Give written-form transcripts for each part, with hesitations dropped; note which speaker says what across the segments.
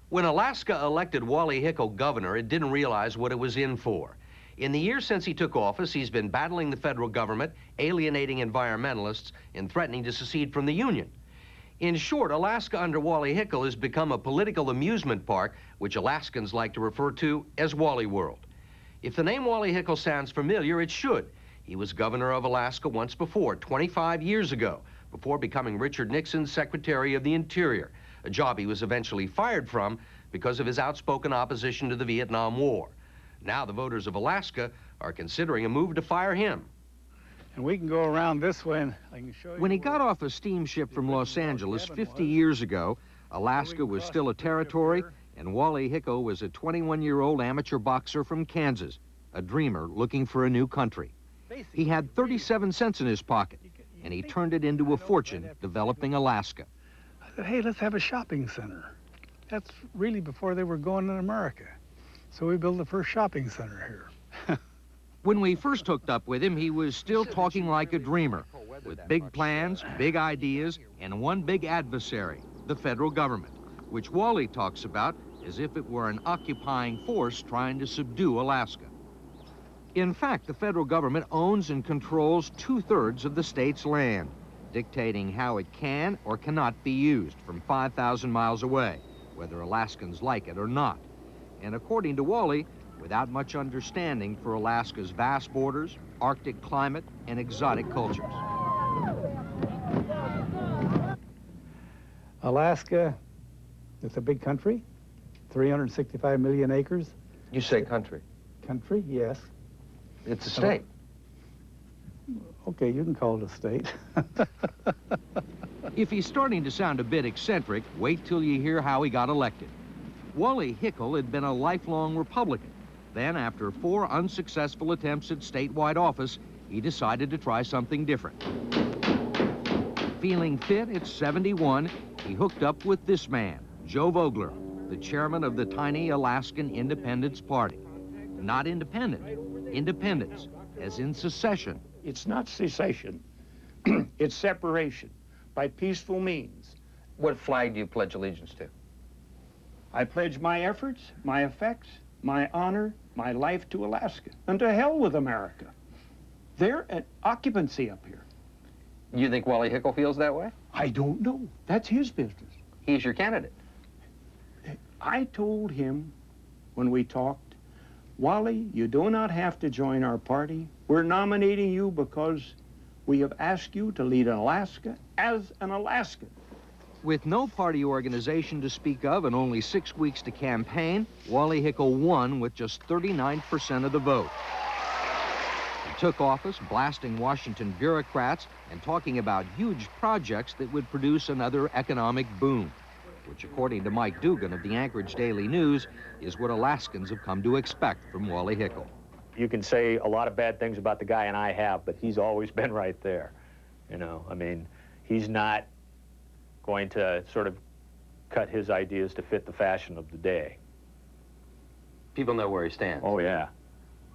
Speaker 1: When Alaska elected Wally Hickle governor, it didn't realize what it was in for. In the years since he took office, he's been battling the federal government, alienating environmentalists, and threatening to secede from the Union. In short, Alaska under Wally Hickle has become a political amusement park, which Alaskans like to refer to as Wally World. If the name Wally Hickle sounds familiar, it should. He was governor of Alaska once before, 25 years ago, before becoming Richard Nixon's Secretary of the Interior, a job he was eventually fired from because of his outspoken opposition to the Vietnam War. Now the voters of Alaska are considering a move to fire him.
Speaker 2: And we can go around this way and I can show you.
Speaker 3: When he got off a steamship from Los Angeles 50 years ago, Alaska was still a territory, and Wally Hickle was a 21-year-old amateur boxer from Kansas, a dreamer looking for a new country. He had 37 cents in his pocket, and he turned it into a fortune developing Alaska.
Speaker 2: I said, hey, let's have a shopping center. That's really before they were going in America. So we built the first shopping center here.
Speaker 3: When we first hooked up with him, he was still talking like a dreamer, with big plans, big ideas, and one big adversary, the federal government, which Wally talks about as if it were an occupying force trying to subdue Alaska. In fact, the federal government owns and controls 2/3 of the state's land, dictating how it can or cannot be used from 5,000 miles away, whether Alaskans like it or not. And according to Wally, without much understanding for Alaska's vast borders, Arctic climate, and exotic cultures.
Speaker 2: Alaska, it's a big country, 365 million acres.
Speaker 1: You say country.
Speaker 2: Country, yes.
Speaker 1: It's a state.
Speaker 2: Okay, you can call it a state.
Speaker 3: If he's starting to sound a bit eccentric, wait till you hear how he got elected. Wally Hickle had been a lifelong Republican. Then, after 4 unsuccessful attempts at statewide office, he decided to try something different. Feeling fit at 71, he hooked up with this man, Joe Vogler, the chairman of the tiny Alaskan Independence Party. Not independent, independence, as in secession.
Speaker 4: It's not secession. It's separation by peaceful means.
Speaker 1: What flag do you pledge allegiance to?
Speaker 4: I pledge my efforts, my effects, my honor, my life to Alaska, and to hell with America. They're at occupancy up here.
Speaker 1: You think Wally Hickle feels that way?
Speaker 4: I don't know. That's his business.
Speaker 1: He's your candidate.
Speaker 4: I told him when we talked, Wally, you do not have to join our party. We're nominating you because we have asked you to lead Alaska as an Alaskan.
Speaker 3: With no party organization to speak of and only 6 weeks to campaign, Wally Hickle won with just 39% of the vote. He took office blasting Washington bureaucrats and talking about huge projects that would produce another economic boom, which, according to Mike Dugan of the Anchorage Daily News, is what Alaskans have come to expect from Wally Hickle.
Speaker 5: You can say a lot of bad things about the guy, and I have, but he's always been right there. You know, I mean, he's not going to sort of cut his ideas to fit the fashion of the day.
Speaker 1: People know where he stands.
Speaker 5: Oh, yeah.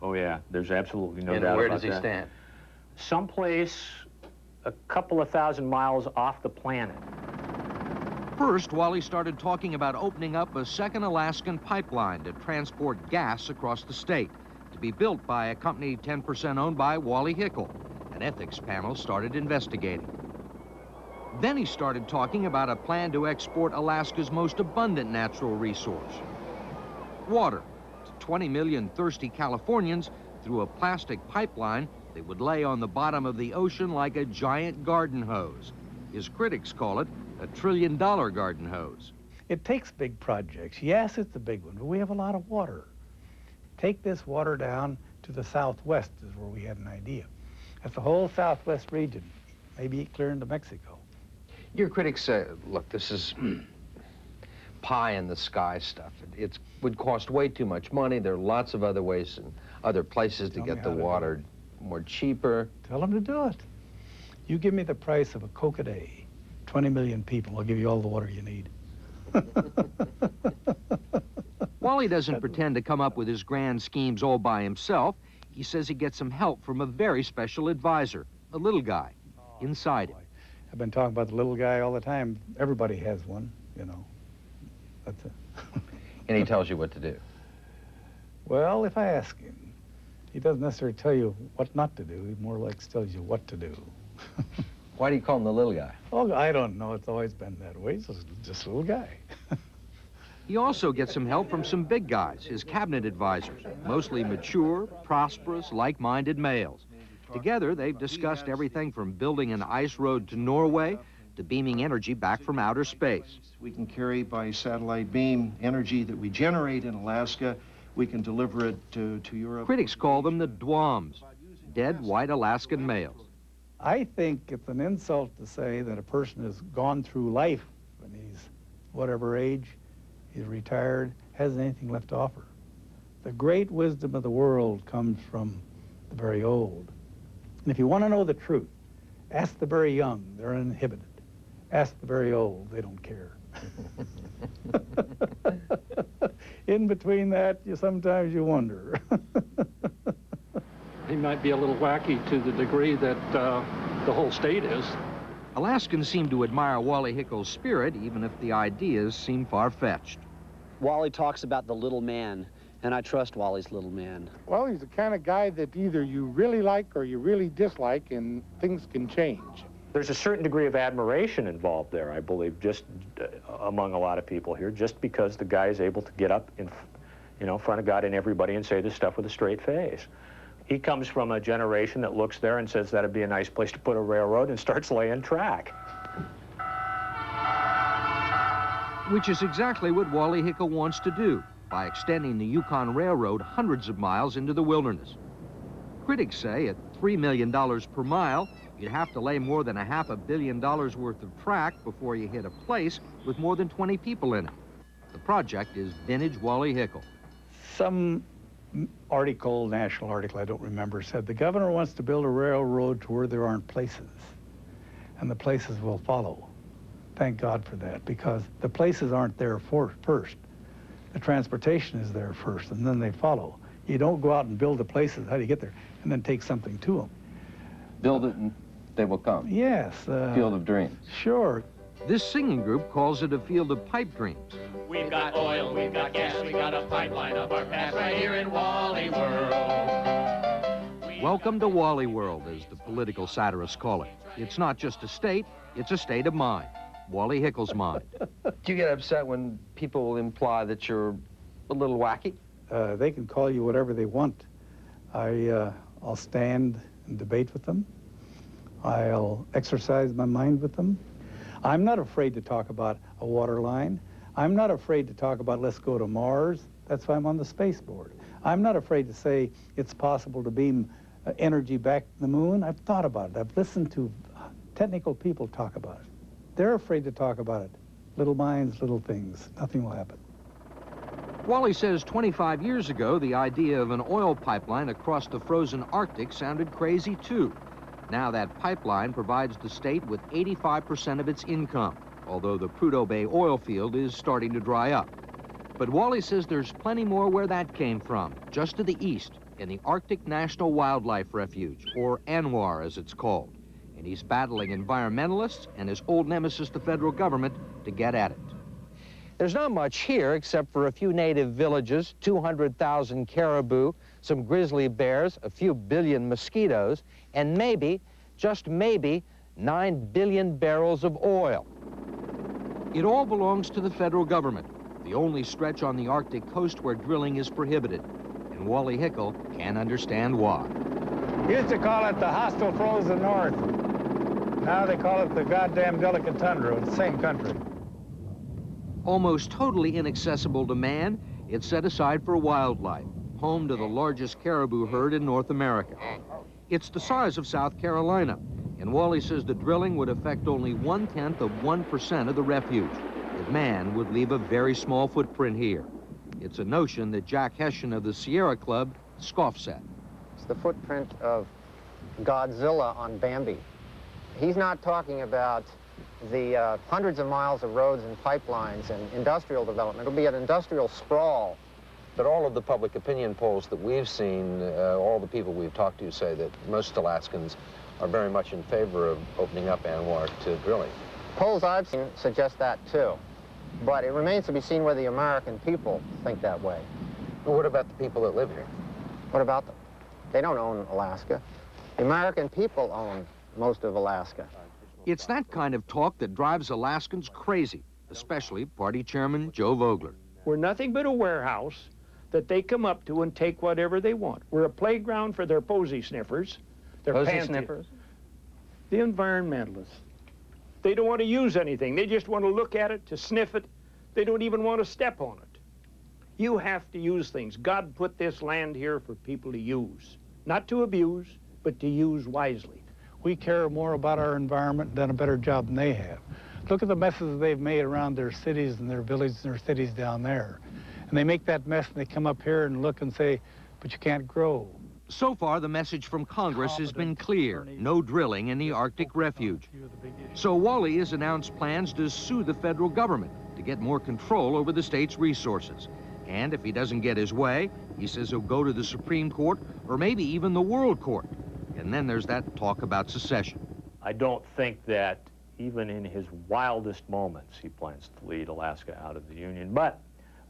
Speaker 5: Oh, yeah. There's absolutely no doubt about that.
Speaker 1: And where does he stand?
Speaker 5: Someplace a couple of thousand miles off the planet.
Speaker 3: First, Wally started talking about opening up a second Alaskan pipeline to transport gas across the state, to be built by a company 10% owned by Wally Hickle. An ethics panel started investigating. Then he started talking about a plan to export Alaska's most abundant natural resource, water, to 20 million thirsty Californians through a plastic pipeline that would lay on the bottom of the ocean like a giant garden hose. His critics call it a $1 trillion garden hose.
Speaker 2: It takes big projects. Yes, it's a big one, but we have a lot of water. Take this water down to the southwest is where we had an idea. That's the whole southwest region, maybe clear into Mexico.
Speaker 1: Your critics say, look, this is pie in the sky stuff. It would cost way too much money. There are lots of other ways and other places to get the water more cheaper.
Speaker 2: Tell them to do it. You give me the price of a Coke a day, 20 million people, I'll give you all the water you need.
Speaker 3: Wally doesn't pretend to come up with his grand schemes all by himself. He says he gets some help from a very special advisor, a little guy, inside him.
Speaker 2: I've been talking about the little guy all the time. Everybody has one, you know. That's it.
Speaker 6: And he tells you what to do.
Speaker 2: Well, if I ask him, he doesn't necessarily tell you what not to do. He more like tells you what to do.
Speaker 6: Why do you call him the little guy?
Speaker 2: Oh, I don't know. It's always been that way. He's just a little guy.
Speaker 3: He also gets some help from some big guys, his cabinet advisors, mostly mature, prosperous, like-minded males. Together, they've discussed everything from building an ice road to Norway to beaming energy back from outer space.
Speaker 7: We can carry by satellite beam energy that we generate in Alaska. We can deliver it to Europe.
Speaker 3: Critics call them the Dwams, dead white Alaskan males.
Speaker 2: I think it's an insult to say that a person has gone through life when he's whatever age, he's retired, hasn't anything left to offer. The great wisdom of the world comes from the very old. And if you want to know the truth, ask the very young, they're uninhibited. Ask the very old, they don't care. In between that, sometimes you wonder.
Speaker 8: He might be a little wacky to the degree that the whole state is.
Speaker 3: Alaskans seem to admire Wally Hickle's spirit, even if the ideas seem far-fetched.
Speaker 9: Wally talks about the little man, and I trust Wally's little man.
Speaker 10: Well, he's the kind of guy that either you really like or you really dislike, and things can change.
Speaker 5: There's a certain degree of admiration involved there, I believe, just among a lot of people here, just because the guy is able to get up in front of God and everybody and say this stuff with a straight face. He comes from a generation that looks there and says that'd be a nice place to put a railroad and starts laying track.
Speaker 3: Which is exactly what Wally Hickle wants to do by extending the Yukon Railroad hundreds of miles into the wilderness. Critics say at $3 million per mile, you'd have to lay more than $500 million worth of track before you hit a place with more than 20 people in it. The project is vintage Wally Hickle.
Speaker 2: Some article, national article, I don't remember, said the governor wants to build a railroad to where there aren't places, and the places will follow. Thank God for that, because the places aren't there first. The transportation is there first, and then they follow. You don't go out and build the places, how do you get there, and then take something to them.
Speaker 6: Build it and they will come.
Speaker 2: Yes.
Speaker 6: Field of Dreams.
Speaker 2: Sure.
Speaker 3: This singing group calls it a field of pipe dreams.
Speaker 11: We've got oil, we've got gas, we got a pipeline of our past right here in Wally World.
Speaker 3: Welcome to Wally World, as the political satirists call it. It's not just a state, it's a state of mind. Wally Hickle's mind.
Speaker 6: Do you get upset when people imply that you're a little wacky?
Speaker 2: They can call you whatever they want. I'll stand and debate with them. I'll exercise my mind with them. I'm not afraid to talk about a water line. I'm not afraid to talk about let's go to Mars. That's why I'm on the space board. I'm not afraid to say it's possible to beam energy back to the moon. I've thought about it. I've listened to technical people talk about it. They're afraid to talk about it. Little minds, little things. Nothing will happen.
Speaker 3: Wally says 25 years ago, the idea of an oil pipeline across the frozen Arctic sounded crazy too. Now that pipeline provides the state with 85% of its income, although the Prudhoe Bay oil field is starting to dry up. But Wally says there's plenty more where that came from, just to the east, in the Arctic National Wildlife Refuge, or ANWR as it's called. And he's battling environmentalists and his old nemesis, the federal government, to get at it. There's not much here except for a few native villages, 200,000 caribou, some grizzly bears, a few billion mosquitoes, and maybe, just maybe, 9 billion barrels of oil. It all belongs to the federal government, the only stretch on the Arctic coast where drilling is prohibited. And Wally Hickle can't understand why.
Speaker 2: Used to call it the hostile frozen north. Now they call it the goddamn delicate tundra. It's the same country.
Speaker 3: Almost totally inaccessible to man, it's set aside for wildlife, home to the largest caribou herd in North America. It's the size of South Carolina, and Wally says the drilling would affect only 0.1% of the refuge, that man would leave a very small footprint here. It's a notion that Jack Hessian of the Sierra Club scoffs at.
Speaker 12: It's the footprint of Godzilla on Bambi. He's not talking about the hundreds of miles of roads and pipelines and industrial development. It'll be an industrial sprawl.
Speaker 6: But all of the public opinion polls that we've seen, all the people we've talked to say that most Alaskans are very much in favor of opening up ANWR to drilling.
Speaker 12: Polls I've seen suggest that too. But it remains to be seen whether the American people think that way.
Speaker 6: Well, what about the people that live here?
Speaker 12: What about them? They don't own Alaska. The American people own most of Alaska.
Speaker 3: It's that kind of talk that drives Alaskans crazy, especially Party Chairman Joe Vogler.
Speaker 4: We're nothing but a warehouse that they come up to and take whatever they want. We're a playground for their posy sniffers.
Speaker 6: Posy sniffers?
Speaker 4: The environmentalists. They don't want to use anything. They just want to look at it, to sniff it. They don't even want to step on it. You have to use things. God put this land here for people to use. Not to abuse, but to use wisely.
Speaker 2: We care more about our environment, done a better job than they have. Look at the messes they've made around their cities and their villages and their cities down there. And they make that mess and they come up here and look and say, but you can't grow.
Speaker 3: So far, the message from Congress has been clear: no drilling in the Arctic refuge. So Wally has announced plans to sue the federal government to get more control over the state's resources. And if he doesn't get his way, he says he'll go to the Supreme Court or maybe even the World Court. And then there's that talk about secession.
Speaker 5: I don't think that even in his wildest moments he plans to lead Alaska out of the Union, but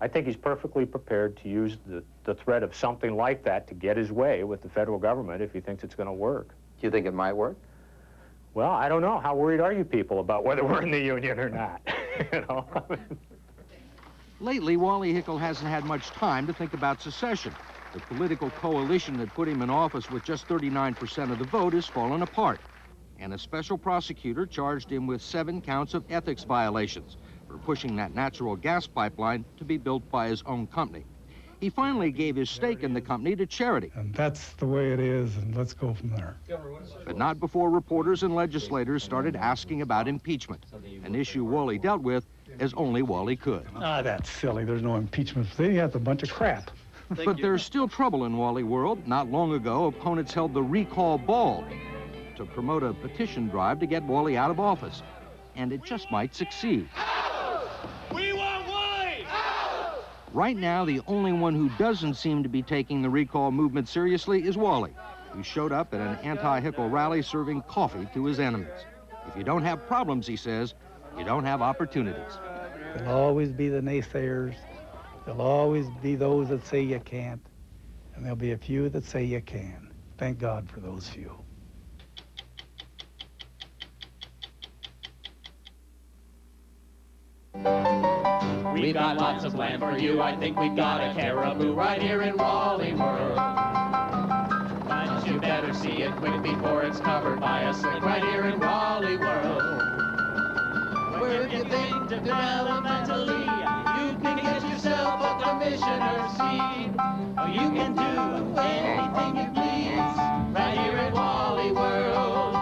Speaker 5: I think he's perfectly prepared to use the threat of something like that to get his way with the federal government if he thinks it's going to work.
Speaker 6: Do you think it might work?
Speaker 5: Well, I don't know. How worried are you people about whether we're in the Union or not? You know?
Speaker 3: Lately, Wally Hickle hasn't had much time to think about secession. The political coalition that put him in office with just 39% of the vote has fallen apart. And a special prosecutor charged him with 7 counts of ethics violations for pushing that natural gas pipeline to be built by his own company. He finally gave his stake in the company to charity.
Speaker 2: And that's the way it is, and let's go from there.
Speaker 3: But not before reporters and legislators started asking about impeachment, an issue Wally dealt with as only Wally could.
Speaker 2: Ah, that's silly. There's no impeachment. That's a bunch of crap.
Speaker 3: But there's still trouble in Wally World. Not long ago, opponents held the recall ball to promote a petition drive to get Wally out of office. And it just might succeed.
Speaker 11: We want Wally!
Speaker 3: Right now, the only one who doesn't seem to be taking the recall movement seriously is Wally, who showed up at an anti-Hickel rally serving coffee to his enemies. If you don't have problems, he says, you don't have opportunities.
Speaker 2: There'll always be the naysayers. There'll always be those that say you can't. And there'll be a few that say you can. Thank God for those few.
Speaker 11: We've got lots of land for you. I think we've got a caribou right here in Wally World. But you better see it quick before it's covered by a slick right here in Wally World. Where you think developmentally you can get yourself a commissioner's seat. You can do anything you please right here in Wally World.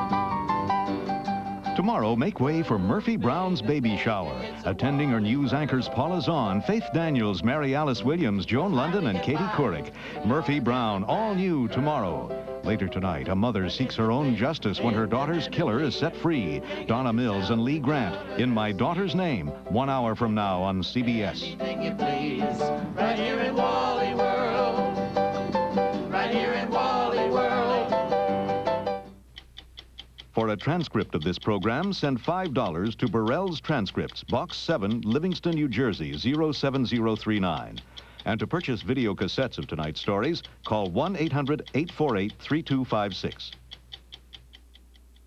Speaker 13: Tomorrow, make way for Murphy Brown's baby shower. Attending are news anchors Paula Zahn, Faith Daniels, Mary Alice Williams, Joan London, and Katie Couric. Murphy Brown, all new tomorrow. Later tonight, a mother seeks her own justice when her daughter's killer is set free. Donna Mills and Lee Grant, In My Daughter's Name, 1 hour from now on CBS.
Speaker 11: Anything you please, right here in Wally World. Right here in Wally World.
Speaker 13: For a transcript of this program, send $5 to Burrell's Transcripts, Box 7, Livingston, New Jersey, 07039. And to purchase video cassettes of tonight's stories, call 1-800-848-3256.